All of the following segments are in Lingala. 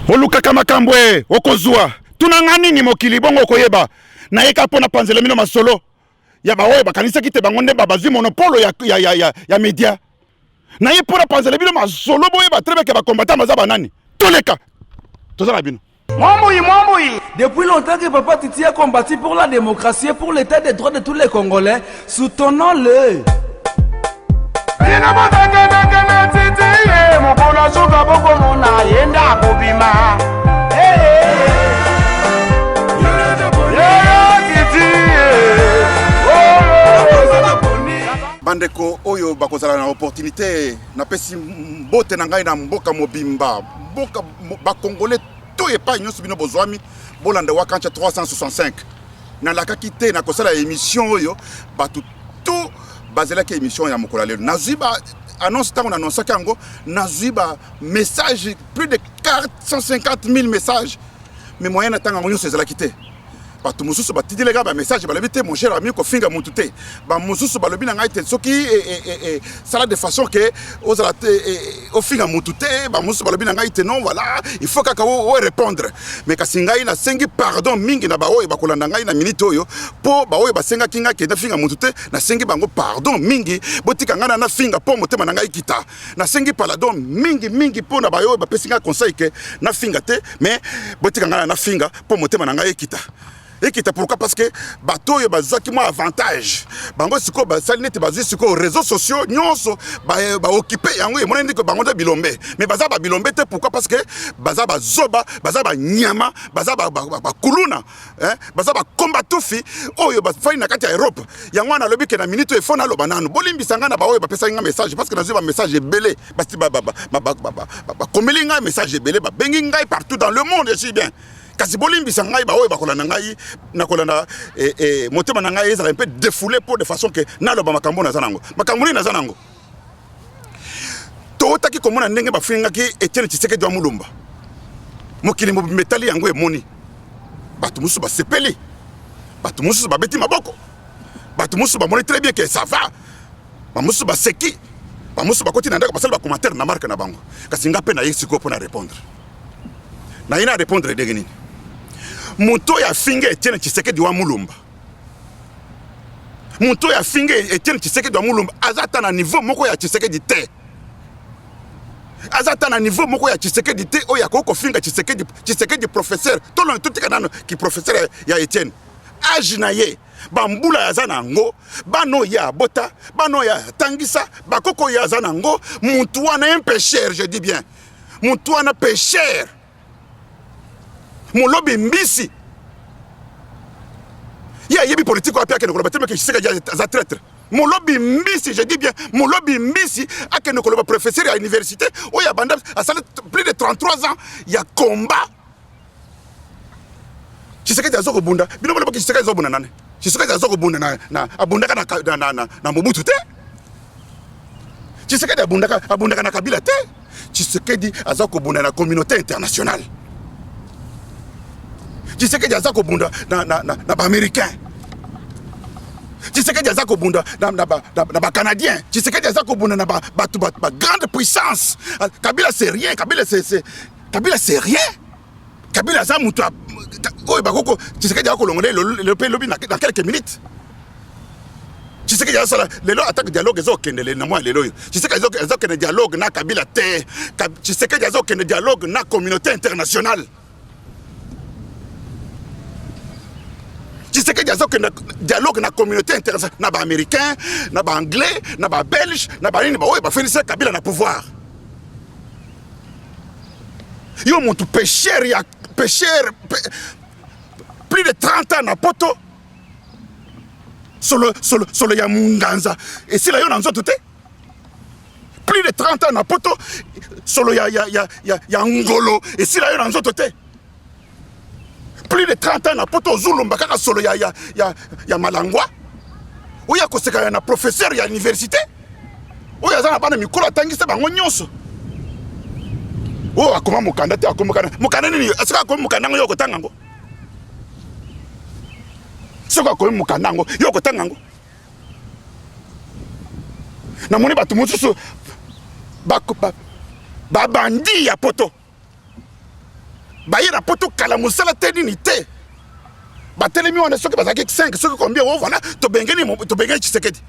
Olukaka makambwe okozwa tunanga nini mokili bongo koyeba na yeka pona panzela mino masolo ya baoye bakanisa kite bango nde babazwi monopole ya media na ye pona panzela mino masolo boye batrebeke bakombata mazaba nani toleka tozala bino. Depuis longtemps que Papa Titi a combattu pour la démocratie et pour l'état des droits de tous les Congolais, soutenons-le. Bandeko oyo bakozala na opportunité na pesi mbote na ngai na mboka mobimba mboka ba congolais to epa nyonso bino bozwami bolanda wakancha 365 na lakaki te na kosala émission oyo batu to bazela ke émission ya mokola lelo naziba annonce tango na annonce kango naziba message plus de 450 000 messages mais moyen na tango nyonso ezala kite batu mususu batidile ga ba message balobi te mon cher ami ko finga mutu te ba mususu balobi na ngai te soki sala de façon que ozala te o finga mutu te ba mususu balobi na ngai te non voilà il faut kaka o répondre mais kasi ngai na sengi pardon mingi na ba oyo bakolanda ngai na minute oyo po ba oyo basenga kinga ke na finga mutu te na sengi bango pardon mingi botika ngana na finga po motema na ngai kita na sengi pardon mingi po na ba oyo ba pesinga conseil ke na finga te mais botika ngana na finga po motema na ngai kita. Et qui était pourquoi parce que bateau yo bazaki mo avantage bango siko ba salinete bazui siko réseaux sociaux nyonso ba occuper yango e monandi ko bango da bilombe mais baza ba bilombe te pourquoi parce que baza ba zoba baza ba nyama baza ba kuluna baza ba kombatufi oyo ba fai na kati ya Europe yango na lobi ke na minute e fona lo banano bolimbisanga na ba oyo ba pesa nga message parce que na ba message belé basti ba komelinga message belé ba bengi ngai partout dans le monde je suis bien. Kasi bolimbisa ngai ba oyo bakolana ngai nakolana motema na ngai ezala un peu défoulé pour de façon que naloba makambo na zanango makambo na zanango to taki komona ndenge bafinga ki Etienne Tshisekedi wa Mulumba mokili mo metali yango emoni batu musu ba sepeli batu musu ba beti maboko batu musu ba moni très bien que ça va ba musu ba seki ba musu ba koti na ndako basala ba commentaire na marque na bango kasi ngape na yesiko pour na répondre na ina répondre de nini Muto ya finge Etienne Tshisekedi wa Mulumba. Muto ya finge Etienne Tshisekedi wa Mulumba azata na niveau moko ya Tshisekedi te. Azata na niveau moko ya Tshisekedi te oya ko finga Tshisekedi professeur. Tolo tutika nano ki professeur ya Etienne. Ajinaye bambula ya zanango bano ya bota bano ya tangisa bakoko ya zanango mutu wana un pécheur je dis bien. Mutu wana pécheur. Mon lobby mbisi ya yebi politique apia ke nekoloba tellement que Tshisekedi za traître mon lobby mbisi je dis bien mon lobby mbisi ake nekoloba professeur à l'université oya banda a salé plus de 33 ans il y a combat Tshisekedi azoko bunda bino bolo ki Tshisekedi azobunda nane Tshisekedi azoko bunda na abunda na Mobutu te Tshisekedi abunda na Kabila te Tshisekedi azoko bunda na communauté internationale Tshisekedi azako bunda na ba américain Tshisekedi azako bunda na ba canadien Tshisekedi azako bunda na ba grande puissance Kabila c'est rien Kabila c'est rien Kabila za mutu oyo bakoko Tshisekedi azako longole le pays lobby dans quelques minutes Tshisekedi azala lelo attaque dialogue ezo kendele na moi lelo Tshisekedi azako kende dialogue na Kabila te Tshisekedi azako kende dialogue na communauté internationale Tshisekedi azoko na dialogue na communauté internationale na ba américain na ba anglais na ba belge na ba nini ba oyo ba féliciter Kabila na pouvoir yo montu pécheur plus de 30 ans na poto solo ya munganza et si la yo na nzoto te plus de 30 ans na poto solo ya ngolo et si la yo na nzoto te plus de 30 ans na poto zulumba kaka solo ya malangwa oya koseka na professeur ya université oya zana bana mikolo atangisa bango nyonso akoma mukanda te mukanda nini asika akoma mukanda ngo yoko tangango soko akoma mukanda ngo yoko tangango na moni batu mususu ba bandi ya poto baye na poto kala musala te nini te batelemi wana soki bazaki 5 soki combien oh voilà to bengeni Tshisekedi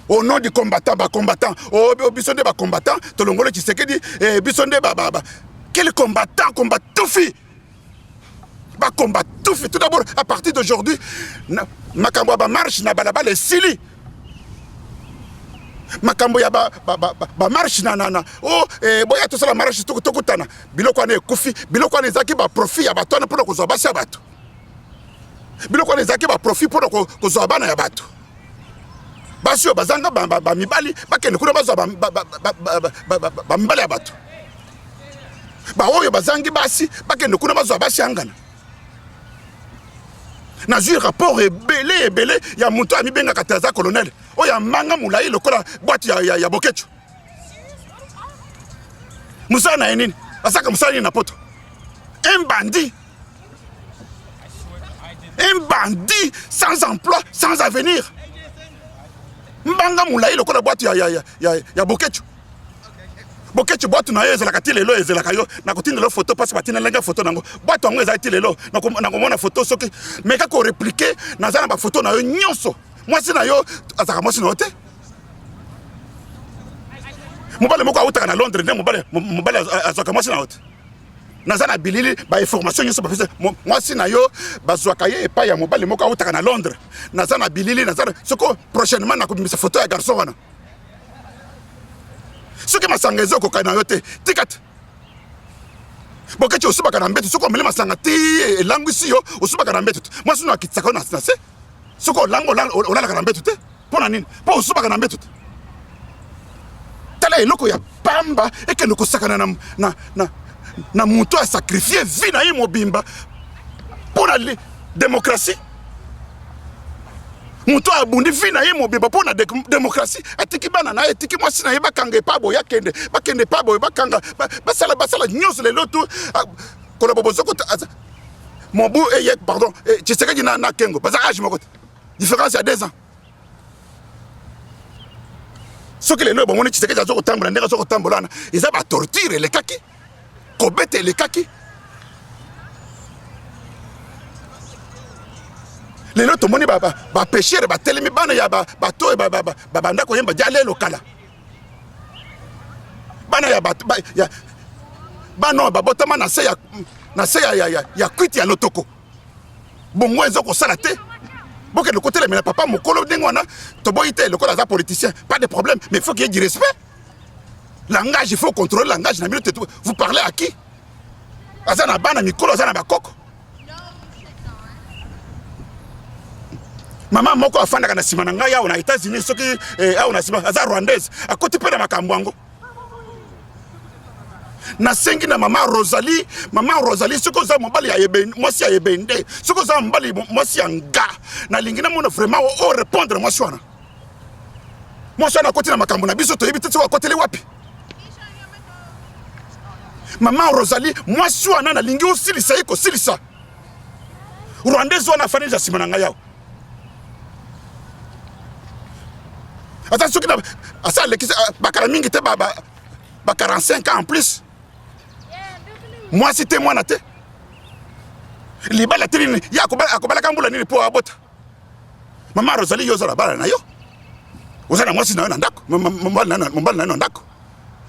au nom du combattant biso nde ba combattant to longolo Tshisekedi biso nde ba quel combattant tufi ba combat tufi tout d'abord à partir d'aujourd'hui makambo ba marche na balabala esili makambo ya ba marche na oh boya to sala marche tokutana biloko na ekufi biloko na ezaki ba profit ya bato na pona kozwa basi ya bato biloko na ezaki ba profit pona kozwa bana ya bato basi yo bazanga ba mibali bakende kuna bazwa ba mibali ya bato ba oyo bazangi basi bakende kuna bazwa basi angana na zui rapport ebele ya muto amibenga kataza colonel oya manga mulai lokola boîte ya bokecho musana na nini asaka musana na poto un bandit sans emploi sans avenir mbanga mulai lokola boîte ya bokecho bokecho boîte na yo ezalaka ti lelo ezalaka yo na kotindela photo pasi batina lenga photo nango boîte yango ezali ti lelo na komona photo soki mais kaka oreplike naza na bafoto na yo nyonso mwasi na yo azaka mwasi na yo te mobale moko autaka na Londres nde mobale azwaka mwasi na yo te naza na bilili bainformation nyonso bapesa mwasi na yo bazwaka ye epai ya mobale moko autaka na Londres naza na bilili naza soko prochainement nakobimisa photo ya garçon wana soki masanga ezokoka na yo te tikata bokechi osubaka na mbeto soki omeli masanga ti elangwisi yo osubaka na mbeto te mwasi no akitisaka yo na se soki olalaka na mbeto te mpo na nini mpo osubaka na mbeto te tala eloko ya pamba ekende kosakana na moto asakrifie vi na ye mobimba mpo na démocratie moto abundi vi na ye mobimba mpo na démocratie atiki bana na ye etiki mwasi na ye bakanga epa boye bakende epa boye bakanga basala nyonso lelo tu koloba bozoko mobu eye pardon Tshisekedi na kengo baza age moko te différence ya 2 ans soki lelo bomoni Tshisekedi azokotambola ndenge azokotambola wana eza batorture elekaki kobete elekaki lelo tomoni bapeshere batelemi bana ya bato babanda koyemba dia lelo kala bana ya bana babotama na se ya kwiti ya lotoko bongo ezokosala te bokende kotelemela papa mokolo ndenge wana toboyi te lokola aza politicien pas de problème mais il faut qu'il y ait du respect langage il faut contrôler langage na minute vous parlez à qui aza na bana mikolo aza na bakoko mama moko afandaka na sima na ngai awa na États-Unis soki awa na sima aza rwandaise akoti mpe na makambo yango nasengi na mama Rosalie soki oza mobali ya mwasi ya ebende soki oza mobali mwasi ya nga nalingi namona vraiment o répondre mwasi wana akoti na makambo na biso toyebi te soki akoteli wapi mama Rosalie mwasi wana nalingi osilisa ye kosilisa rwandaise wana afandi na sima na ngai awa ata soki na asa lekisa bakara mingi te ba 45 ans en plus mwasi te mwana te libala te nini ya akobalaka mbula nini po abota mama Rosalie yo ozala bala na yo ozala mwasi na yo na ndako mobali na yo na ndako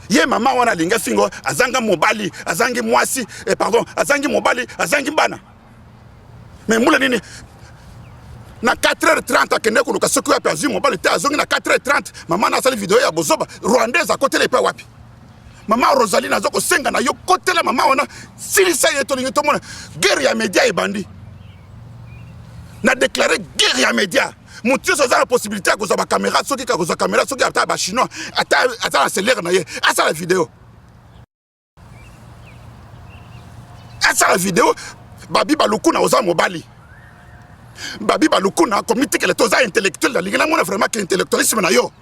ye mama wana alinga fingo azanga mobali azangi mwasi pardon azangi mobali azangi bana mais mbula nini na 4h30 akende koluka soki wapi azwi mobali te azongi na 4h30 mama nasali video ya bozoba rwandaise akotela epa wapi mama Rosalie nazo kosenga na yo kotela mama wana silisa ye tolingi tomona guerre ya média ebandi na déclarer guerre ya média motu ozo aza na possibilité ya kozwa bacaméra soki kakozwa caméra soki ata bachinois ata na cellulaire na ye asala video babi balukuna oza mobali babi balukuna komitikele toza intellectuel nalingi namona vraiment ke intellectualisme na yo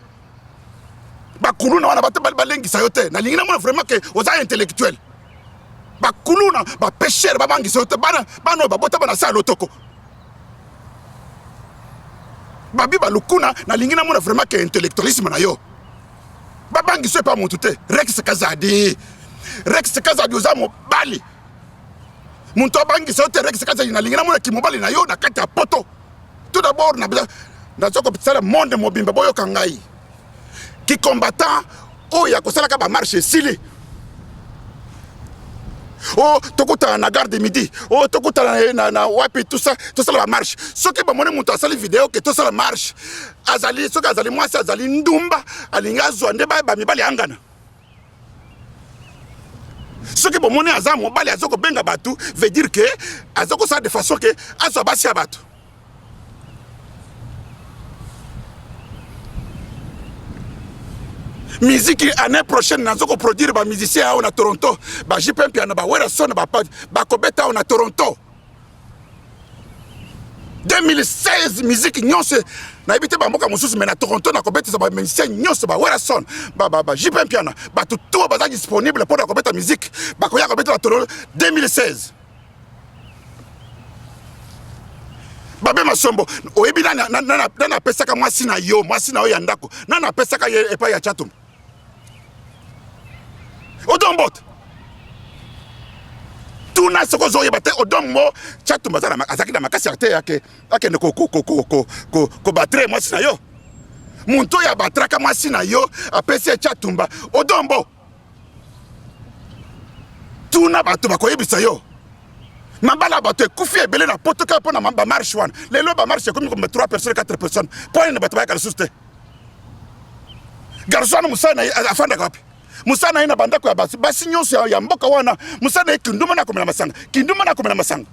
bakuluna wana bato balengisa yo te nalingi namona vraiment ke oza intellectuel bakuluna bapeshere babangisa yo te bana oyo babota bana sa lotoko babi balukuna nalingi namona vraiment ke intellectualisme na yo babangisa yo epa motu te Rex Kazadi oza mobali muntu abangi so te rex kaza ina lingina mona kimobali na yo na kati ya poto. Tout d'abord na zoko pitsala monde mobimba boyo kangai. Ki combattant o ya kosala ka ba marche sili. Oh, tokuta na gare de midi. Oh, tokuta na wapi tout ça la marche. Ce qui ba moni muntu asali vidéo que tout ça la marche. Azali soki azali mwasi azali ndumba alinga zwande ba mibali angana. Ce qui ba moni aza mobali azoko benga batu veut dire que azoko ça de façon que azo basi abatu. Musique année prochaine nazoko produire ba musicien au na Toronto, ba JPM piano ba Werason ba kobeta au na Toronto. 2016 musique nyonse na ibite ba mboka mususu mais na Toronto na kobeta ba musicien nyonse ba Werason ba JPM piano ba tout ba disponible pour la kobeta musique ba koya kobeta na Toronto 2016. Babe masombo oyebi na pesaka mwasi na yo ya ndako na pesaka ye epa ya chatum odombot tuna soko zoye bate odombo chatum bazana azaki na makasi arte yake akende ko batre mwasi na yo muntu ya batraka mwasi na yo apesi chatumba odombo tuna batu bakoyebisa yo mambala bato ekufi ebele na poto ka pona mamba marche wana lelo ba marche comme 3 personnes 4 personnes point ne bato ba kala suste garçon musana afanda kapi musana ina bandako ya basi nyonso ya mboka wana musana kinduma na komela masanga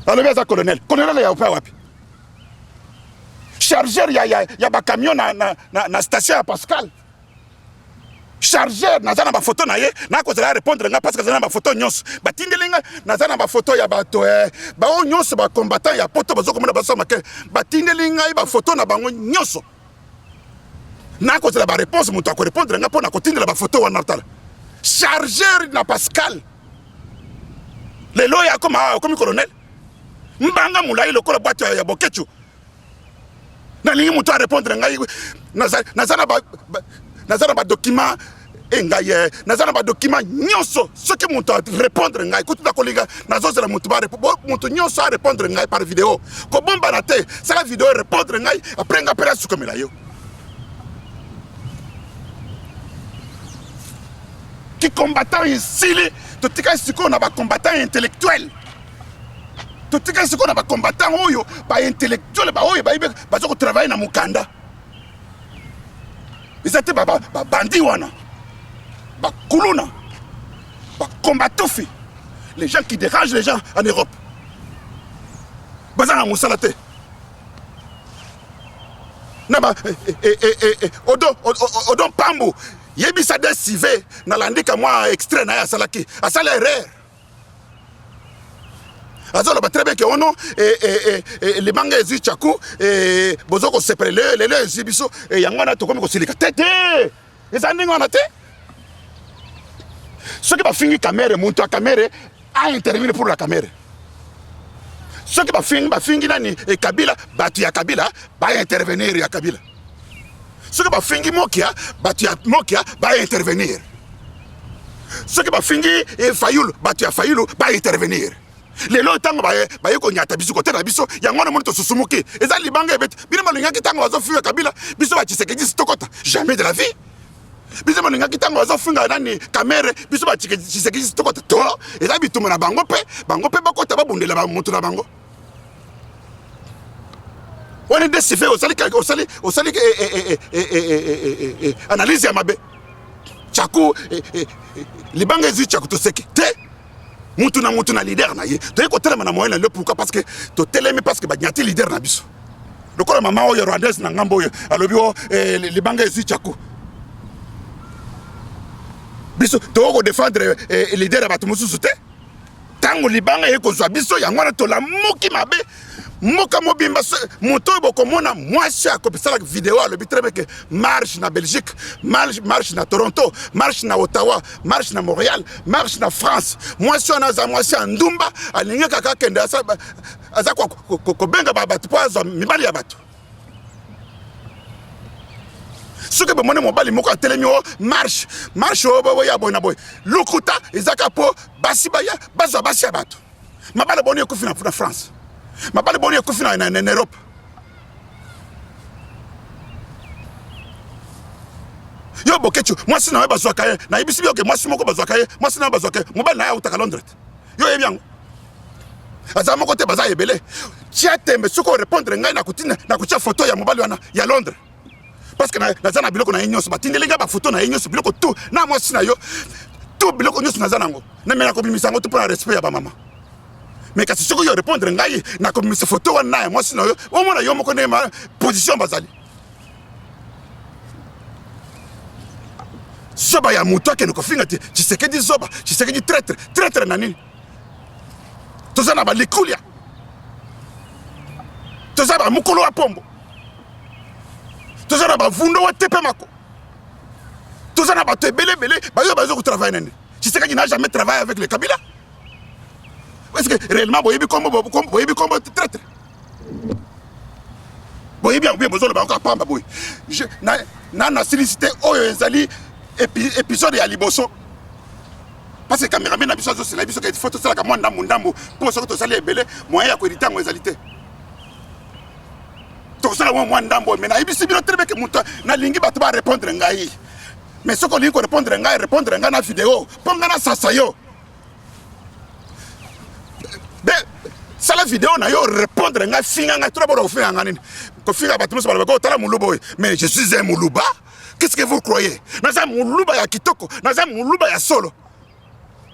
alobi za colonel ya upa wapi chargeur ya ba camion na station ya Pascal chargeur nazana ba photo na ye na ko zala répondre nga parce que zana ba photo nyonso batindelinga nazana ba photo ya bato ba o nyonso ba combattant ya poto bazoko mona baso make batindelinga ba photo na bango nyonso na ko zala ba réponse muto ko répondre nga pona ko tindela ba photo wana tala chargeur na Pascal le loya comme colonel mbanga mulai lokola bato ya bokechu na lingi muto a répondre nga nazana ba document engaye nazana ba document nyonso ce que muntu répondre ngai kututa kolinga nazozela muntu ba muntu nyonso a répondre ngai par vidéo ko bomba na te sala vidéo répondre ngai après nga pera sukomela yo qui combattant ici to tika siko na ba combattant intellectuel to tika siko na ba combattant oyo ba intellectuel ba oyo ba zo ko travailler na mukanda. Ils étaient bandits wana, kuluna, kombatofi, les gens qui dérangent les gens en Europe. Bazana musalate. Naba odon pambu, yebi sa desive na landika moi extrait na ya salaki, asala erreur. Azolo ba très bien que ono les banga ezu chaku bozoko separe le ezibiso yangwana to komi ko silika tete ezandinga na te ce qui va finir caméra muntu a caméra a intervenir pour la caméra ce qui va finir nani Kabila batu ya Kabila ba intervenir ya Kabila ce qui va finir Mokia batu ya Mokia ba intervenir ce qui va finir Fayulu batu ya Fayulu ba intervenir. Les lois tango ba yeko nyata biso ko tena biso yangona monito susumuki eza libanga ebet bina malinga kitango bazofuya Kabila biso ba Tshisekedi stokota jamais de la vie biso malinga kitango bazofunga nani kamere biso ba Tshisekedi stokota to eza bituma na bango pe bakota babundela ba mutu na bango on est décivé osali analyse ya mabe chaku libanga ezi chaku to seki te mutu na leader na ye to yeko telema na moyen le pourquoi parce que to telemi parce que ba nyati leader na biso lokola mama oyo rwandaise na ngambo oyo alobi o libanga ezi chaku biso to ko défendre leader ba tumususu te tango libanga yeko zwa biso yangwana to la moki mabe moka mobimba moto bokomona mwasi akopesa la vidéo alobi très bien que marche na Belgique marche na Toronto marche na Ottawa marche na Montréal marche na France mwasi ona za mwasi ndumba alinga kaka kende aza ko benga ba batu poazo mibali ya batu Ce que mon mobile moko atelemi marche o ya boy na boy lokuta ezaka po basibaya bazwa basia bato mabale boni ekufi na France mabale boni ekufi na Europe yo bokechu moi si na bazwa kaye na ibisi bioke moi si moko bazwa kaye moi si na bazwa kaye mobile na ya utaka Londres yo yebiango aza moko te baza ebele tia tembe suko répondre ngai na kutina na kutia photo ya mobile wana ya Londres parce que na zana biloko na nyonso batindelenga ba photo na nyonso biloko tout na moi si na yo tout biloko nyonso na zana ngo na mena ko bimisa ngo tout pour la respect ya ba mama mais kasi suko yo répondre ngai na ko bimisa photo wana moi si na yo o mona yo moko ne ma position bazali zoba ya muto ke ko finga ti Tshisekedi zoba Tshisekedi traître na nini tozana ba likulia tozana ba mukolo wa pombo tozana ba vundo wa tepe mako tozana ba tebele bayo bazo ko travailler nene Tshisekedi n'a jamais travaillé avec le Kabila est-ce que réellement boyebi kombo traître boyebi bien besoin ba ko pamba boy je na sollicité oyo ezali épisode ya liboso parce que caméraman na biso c'est la biso que photo sala ka moi ndambo pour ça que to sala ebele moyen ya ko editer ngo ezalité to sala moi ndambo mais na ibisi bino trebe que muta na lingi bato ba répondre ngai mais ce qu'on dit ko répondre ngai na vidéo ponga na sasa yo be sala vidéo na yo répondre ngai finga ngai trop bo finga ngani ko finga bato mo ba ko tala mulubo mais je suis un muluba. Qu'est-ce que vous croyez? Naza muluba ya kitoko, naza muluba ya solo.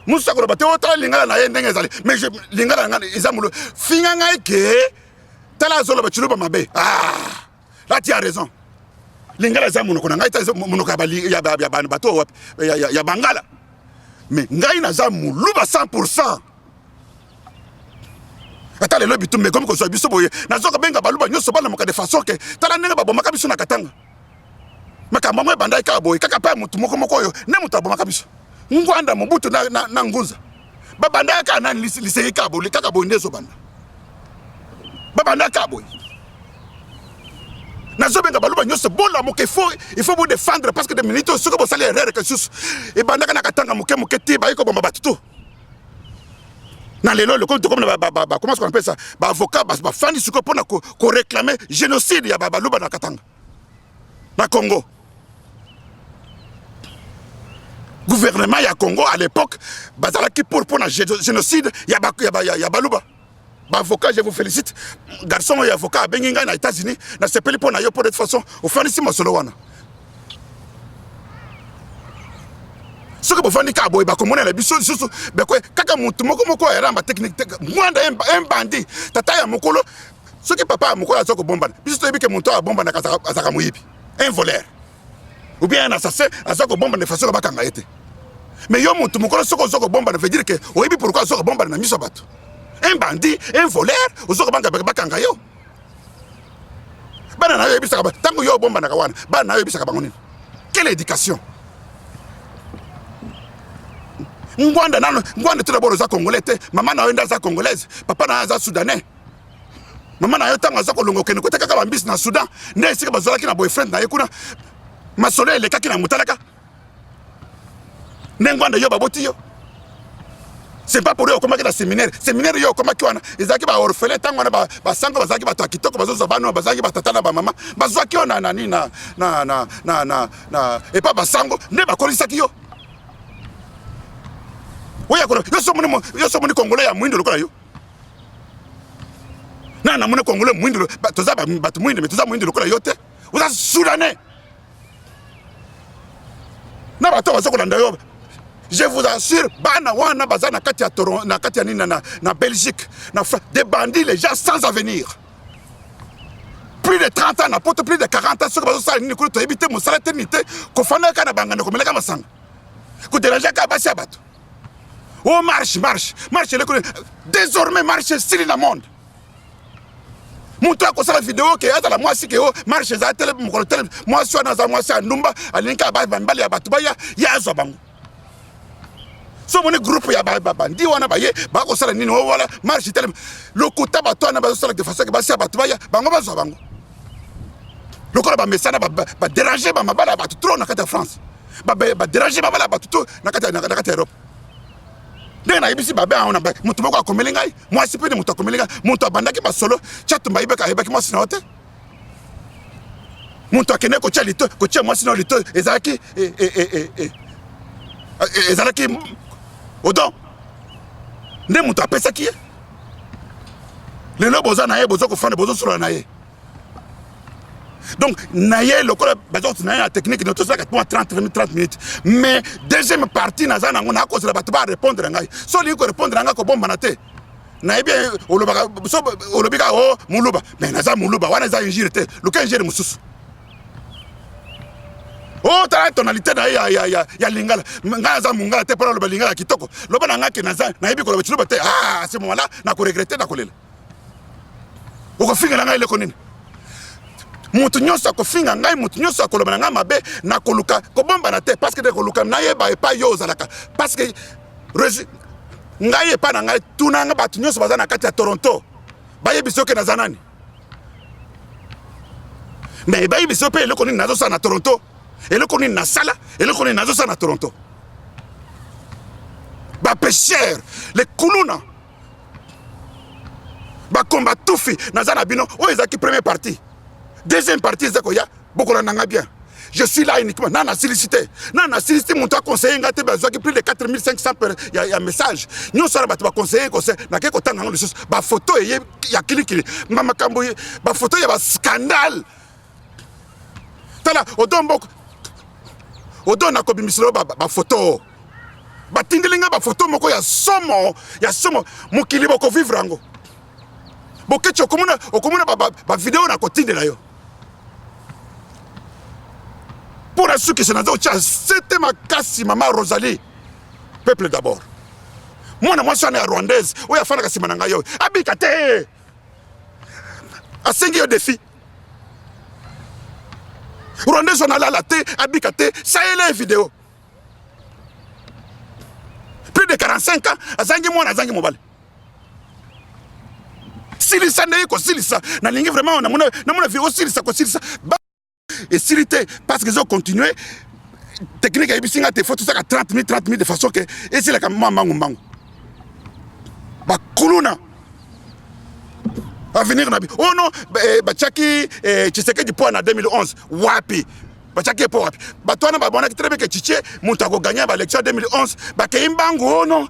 Musa ko bate o tala lingala na ye ndenge ezali. Mais je lingala ngana ezamulu. Finga ngai ke tala solo ba chuluba mabe. Ah! Là tu as raison. Lingala zamuno ko ngai ta muno ka bali ya banu bato ya bangala. Mais ngai naza muluba 100%. Ata le lobi tumbe comme ko so biso boye. Nazo ka benga baluba nyoso bana moka de façon que tala nenga babo makabiso na katanga. Makamba mwe bandai ka boy kaka pa mutu moko yo ne mutu aboma kabiso ngwanda mobutu na nguza babanda ka na liseye ka boy kaka boy ndezo banda babanda ka boy nazo benga baluba nyoso bola moke il faut vous défendre parce que des minutes ce que vous salez erreur que sus e banda kana katanga moke ti ba iko bomba batutu na lelo le compte comme comment est-ce qu'on appelle ça ba avocat ba fandi suko pona ko réclamer génocide ya baluba na katanga na Congo. Gouvernement ya Congo à l'époque, bazalaki pour un génocide, ya baluba. Ba avocat, je vous félicite. Garçon et avocat à Benginga na États-Unis, na sepeli pour na yo pour de toute façon, au fanisi masolo wana. Ce que vous faites ka boy ba komona la biso susu, be ko kaka mutu moko era ma technique, mwanda un bandit, tata ya mokolo, ce que papa mokolo azoko bomba. Biso to ebike mutu a bomba na kasaka muyibi. Un voleur ou bien un assassin azako bomba de façon bakanga été mais yo mutu mukolo soko bomba veut dire que oyebi pourquoi soko bomba na miso bato un bandit un voleur ozoko bakanga yo bana na yo ebisaka ba tango yo bomba na kawana bana na yo ebisaka bango nini quelle éducation ngwanda tout d'abord za congolais te maman na yo ndaza congolaise papa na za soudanais maman na yo tango za kolongo kene ko taka bambisi na Soudan ne sika bazolaki na boyfriend na yekuna masolo elekaki na mutalaka nengwanda yo baboti yo c'est pas pour yo komaki na séminaire yo komaki wana ezaki ba orphelin tango na ba sango bazaki bato akitoko bazoza bano bazaki batatana ba mama bazwaki yo na nani na et pas basango ne bakolisaki yo oya kono yo so moni congolais ya mwindo lokola yo na mone congolais mwindo toza bato mwindo mais toza mwindo lokola yo te oza soudanais na bato bazokolanda yo. Je vous assure, bana wana baza na kati ya Toronto, na kati ya nini na Belgique, na des bandits, les gens sans avenir. Plus de 30 ans, n'importe plus de 40 ans, ce que bazo sala nini kuto ebite musala tenite, ko fana kana bangana ko melaka masanga. Ko déranger ka basi abato. Oh marche désormais marche sur le monde. Montre à la vidéo que à la moi si que marche za tele mukolo tele moi so na za moi sa ndumba alinka ba mbali ya batu baya ya zo bango. So mon groupe ya bandi wana baye ba ko sala nini wala marche tele lokuta bato na ba sala de façon que ba sia bato baya bango ba zo bango. lokola bamesana baderange bamabala ya bato trop na kati ya France baderange mabala ya bato trop na kati ya Europe ndenge nayebisi babe aona moto moko akomeli ngai mwasi mpe nde moto akomeli ngai moto abandaki basolo chatumba ayebaki mwasi na yo te moto akende kotia mwasi na yo lito ezalaki odon nde moto apesaki ye lelo boza na ye boza kofanda bozosolola na ye donc na ye lokola bazoti na ye na technique ne tosalaka tuma 30 minutes mais deuxième partie naza nango nakozela bato barépondre ngai so lingi korépondre nanga kobombana te nayebi olobi ka o muluba mais naza muluba wana eza injire te luka injire mosusu o tala tonalité na ye ya lingala ngai naza mongala te mpona oloba lingala kitoko loba na ngai ke naza nayebi koloba tiloba te à ce moment là nakoregrete nakolela okofingela ngai eleko nini moto nyonso akofinga ngai moto nyonso akoloba na ngai mabe nakoluka kobombana te parce que de koluka nayeba epai yo ozalaka parce que ngai epai na ngai tuna ngai bato nyonso baza na kati ya Toronto bayebisi oke naza nani mais bayebisi mpe eloko nini nazosala na Toronto eloko nini nasala eloko nini nazosala na Toronto bapêcheur les kuluna bakomba tufi naza na bino oyo ezalaki première partie deuxième partie ezakoya bokola nanga bien je suis là uniquement nana silicité mon toi conseiller ngate bazaki plus de 4500 ya message nyonso na bato ba conseiller conseil na ke kotanga ngo lisusu ba photo eye ya kilikili mama kambo ba photo ya ba scandale tala odo na kobimiselo ba photo batindelinga ba photo moko ya somo mokili boko vivre ngo bokecho okomuna ba vidéo na kotindela yo pour ceux qui se n'ont pas c'était ma casse maman Rosalie peuple d'abord moi na mwasi ana rwandaise oya fana kasima nanga yo abika te asengi yo défi rwandaise on a la te abika te ça est les vidéos plus de 45 ans azangi mwana azangi mobali silisa ndeye ko silisa na lingi vraiment na mona vidéo silisa ko silisa et silité parce qu'ils ont continué technique ya bisinga te faut tout ça à 30 minutes de façon que et c'est la comme mangu ba kuluna avenir na bi oh non bachaki Tshisekedi pour en 2011 wapi bachaki pour wapi batwana ba bona très bien que Tchiche Moutako gagner ba élection 2011 ba keimbangu oh non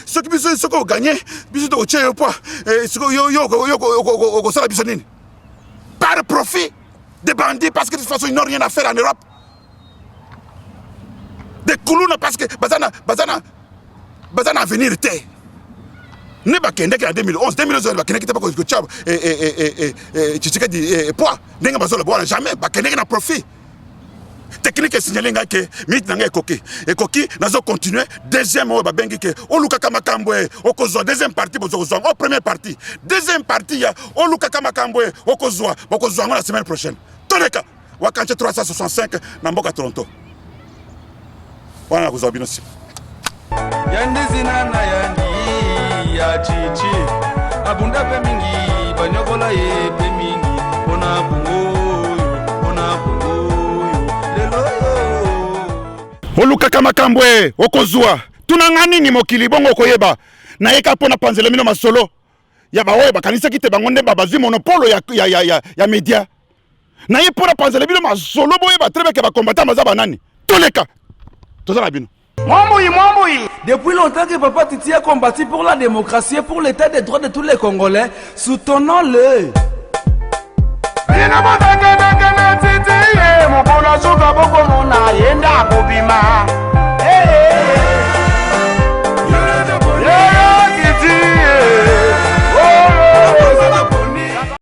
ce qui biso ce ko gagner biso to tche yo pas ce ko yo sala biso nini par profit des bandits parce que de toute façon ils n'ont rien à faire en Europe des kuluna parce que bazana avenir te ne ba kende en 2011 ba kende kita ko chabo Tshisekedi poids ndenge bazola bona jamais ba kende na profit technique signalé nga ke mit nanga ekoki nazo continuer deuxième ba bengi ke oluka kama kambwe okozwa deuxième partie bozokozwa o première partie deuxième partie ya oluka kama kambwe okozwa la semaine prochaine toleka wakanche 365 na mboka Toronto wana kuzwa binosi yandi zinana yandi ya chichi abunda pe mingi banyokola ye pe mingi ona bungo oluka kama kambwe okozwa tunanga nini mokili bongo koyeba na yeka pona panzela mino masolo ya baoye bakanisa kite bango nde babazwi monopole ya media na ye pona panzela mino masolo boye batrebeke ba combattant mazaba nani toleka tozala bino Mwamboui. Depuis longtemps que Papa Titi a combattu pour la démocratie et pour l'état des droits de tous les Congolais, soutenons-le. Mon